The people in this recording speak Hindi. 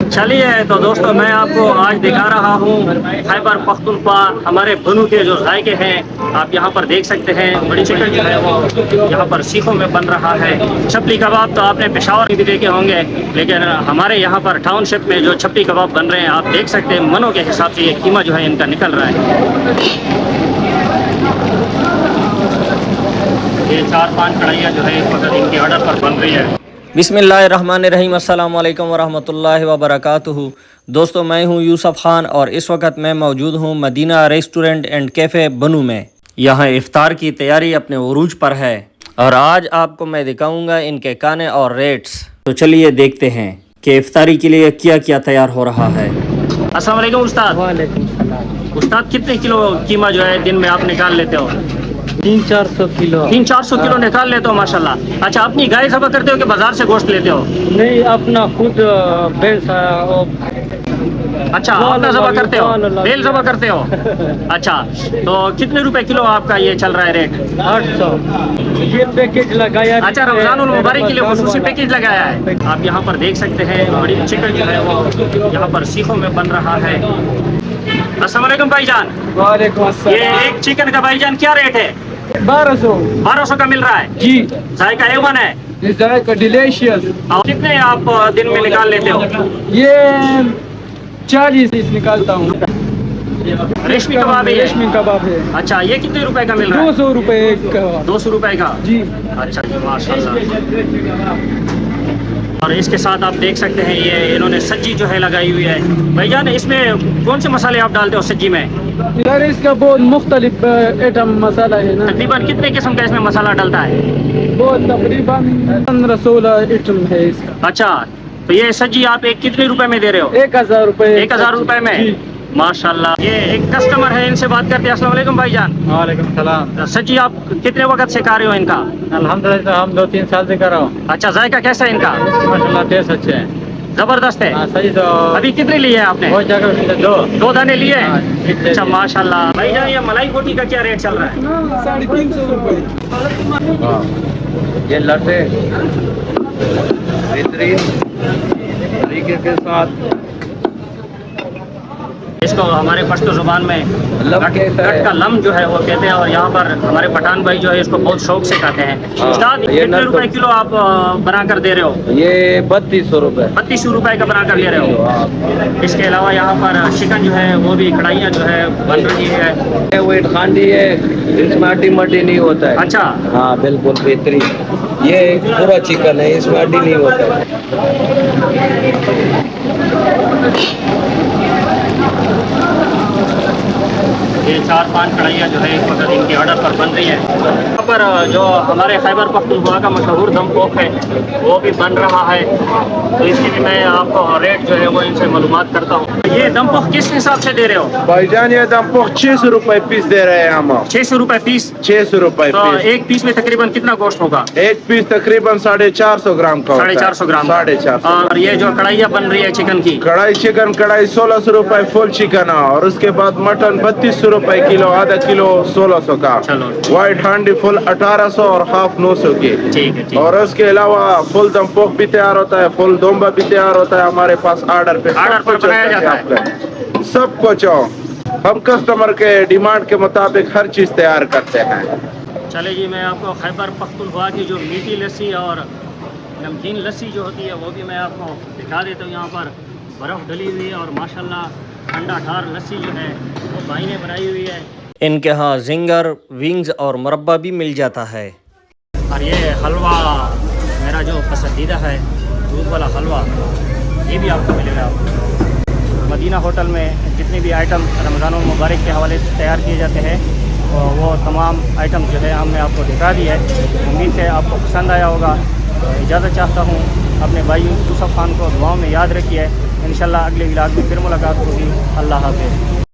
चलिए तो दोस्तों, मैं आपको आज दिखा रहा हूँ खैबर पख्तूनख्वा हमारे बनू के जो जायके हैं। आप यहाँ पर देख सकते हैं बड़ी चिकन जो है वो यहाँ पर सीखों में बन रहा है। छपली कबाब तो आपने पेशावर में भी देखे होंगे, लेकिन हमारे यहाँ पर टाउनशिप में जो छपली कबाब बन रहे हैं आप देख सकते हैं मनों के हिसाब से ये कीमा जो है इनका निकल रहा है। ये 4-5 कढ़ाइयाँ जो है इस वक्त इनकी ऑर्डर पर बन रही है। बिस्मिल्लाहिर्रहमानिर्रहीम, अस्सलाम वालेकुम वरहमतुल्लाहि वबरकातुहू। दोस्तों, मैं हूं यूसुफ खान और इस वक्त मैं मौजूद हूं मदीना रेस्टोरेंट एंड कैफ़े बनू में। यहां इफ्तार की तैयारी अपने उरूज पर है और आज आपको मैं दिखाऊंगा इनके खाने और रेट्स। तो चलिए देखते हैं कि इफ्तारी के लिए क्या क्या तैयार हो रहा है। अस्सलाम वालेकुम उस्ताद। वालेकुम सलाम। उस्ताद, कितने किलो कीमा जो है दिन में आप निकाल लेते हो? 300-400 किलो। 300-400 किलो निकाल लेते हो, माशाल्लाह। अच्छा, अपनी गाय ज़बह करते हो कि बाजार से गोश्त लेते हो? नहीं, अपना खुद भैंस अच्छा, अपना ज़बह करते हो, बेल ज़बह करते हो। अच्छा, तो कितने रुपए किलो आपका ये चल रहा है रेट? 800। ये पैकेज लगाया। अच्छा, रमज़ानुल मुबारक के लिए खुसूसी पैकेज लगाया है। आप यहाँ पर देख सकते हैं बड़ी चिकन जो है वो यहाँ पर सीखों में बन रहा है। अस्सलाम वालेकुम भाईजान। वालेकुम अस्सलाम। ये एक चिकन का भाईजान क्या रेट है? 1200 का मिल रहा है जी। जायका A1 है। जायका डिलीशियस। और कितने आप दिन में निकाल लेते हो? ये 40 निकालता हूँ। रेशमी कबाब है? रेशमी कबाब है। अच्छा, ये कितने रुपए का मिल रहा है? 200 रुपए एक। 200 रुपए का जी। अच्छा जी, माशाल्लाह। और इसके साथ आप देख सकते हैं ये इन्होंने सज्जी जो है लगाई हुई है। भाईजान, इसमें कौन से मसाले आप डालते हो सज्जी में? यार, इसका बहुत मुख्तलिफ आइटम मसाला है ना। तकरीबन कितने किस्म का इसमें मसाला डलता है? वो तकरीबन 15-16 आइटम है इसका। अच्छा, तो ये सज्जी आप एक कितने रुपए में दे रहे हो? 1000 रुपए। 1000 रुपए में? माशाल्लाह। ये एक कस्टमर है, इनसे बात करते हैं। अस्सलाम वालेकुम भाईजान। वालेकुम सलाम। सज्जी आप कितने वक्त से खा रहे हो इनका? अल्हम्दुलिल्लाह, हम 2-3 साल से कर रहा हूँ। अच्छा, जायका कैसा है इनका? माशाल्लाह, टेस्ट अच्छे हैं। जबरदस्त है। सही। तो अभी कितने लिए हैं आपने? वो जगह दो दाने लिए हैं? हाँ, अच्छा, माशाल्लाह। भाईजान, ये मलाई कोटी का क्या रेट चल रहा है? 350 रुपए। ये लड्डे बेहतरीन तरीके के साथ, इसको हमारे पश्तो जुबान में गट का लम जो है वो कहते हैं और यहाँ पर हमारे पठान भाई जो है इसको बहुत शौक से खाते हैं। उस्ताद, कितने रुपए किलो आप बना कर दे रहे हो? ये 3200 रुपए। 3200 रुपए का बना कर ले रहे हो। इसके अलावा यहाँ पर चिकन जो है वो भी कढ़ाइयाँ जो है बन रही है। वेट खांडी है, इसमें हड्डी मड्डी नहीं होता है। अच्छा, हाँ बिल्कुल बेहतरीन। ये पूरा चिकन है, इसमें हड्डी नहीं होता है। ये 4-5 कढ़ाइयाँ जो है इस वक्त इनकी ऑर्डर पर बन रही है। यहाँ पर जो हमारे खैबर पख्तूनख्वा का मशहूर दम पोख है वो भी बन रहा है, तो इसकी भी मैं आपको रेट जो है वो इनसे मालूमात करता हूँ। ये दम पोख किस हिसाब से दे रहे हो? भाईजान, ये दम पोख 600 रुपए पीस दे रहे हैं हम। 600 रुपए पीस? 600 रुपए तो पीस। एक पीस में तकरीबन कितना गोश्त होगा? एक पीस तकरीबन 450 ग्राम का। 450 ग्राम? 450। और ये जो कढ़ाइयाँ बन रही है चिकन की? कढ़ाई चिकन कढ़ाई 1600 रुपए फुल चिकन, और उसके बाद मटन 3200 रुपए किलो, आधा किलो 1600 का। चलो, व्हाइट हांडी फुल 1800 और हाफ 900 की। ठीक है। और उसके अलावा फुल दम पोख भी तैयार होता है, फुल दोम्बा भी तैयार होता है हमारे पास। ऑर्डर पे बनाया जाता है सब कुछ। हम कस्टमर के डिमांड के मुताबिक हर चीज तैयार करते हैं। चले जी, मैं आपको खैबर पख्तूनख्वा की जो मीठी लस्सी और नमकीन लस्सी जो होती है वो भी मैं आपको दिखा देता हूँ। यहाँ पर बर्फ़ डली हुई है और माशाल्लाह ठंडा ठार लस्सी जो है वो भाई ने बनाई हुई है। इनके यहाँ जिंगर, विंग्स और मुरब्बा भी मिल जाता है। और ये हलवा मेरा जो पसंदीदा है, दूध वाला हलवा, ये भी आपको मिलेगा। मदीना होटल में जितने भी आइटम रमज़ानुल मुबारक के हवाले से तैयार किए जाते हैं वो तमाम आइटम जो है हमने आपको दिखा दी है। उम्मीद है आपको पसंद आया होगा। इजाज़त चाहता हूँ, अपने भाई यूसुफ खान को दुआओं में याद रखिए। इंशाल्लाह अगले व्लॉग में फिर मुलाकात होगी। अल्लाह हाफ़िज़।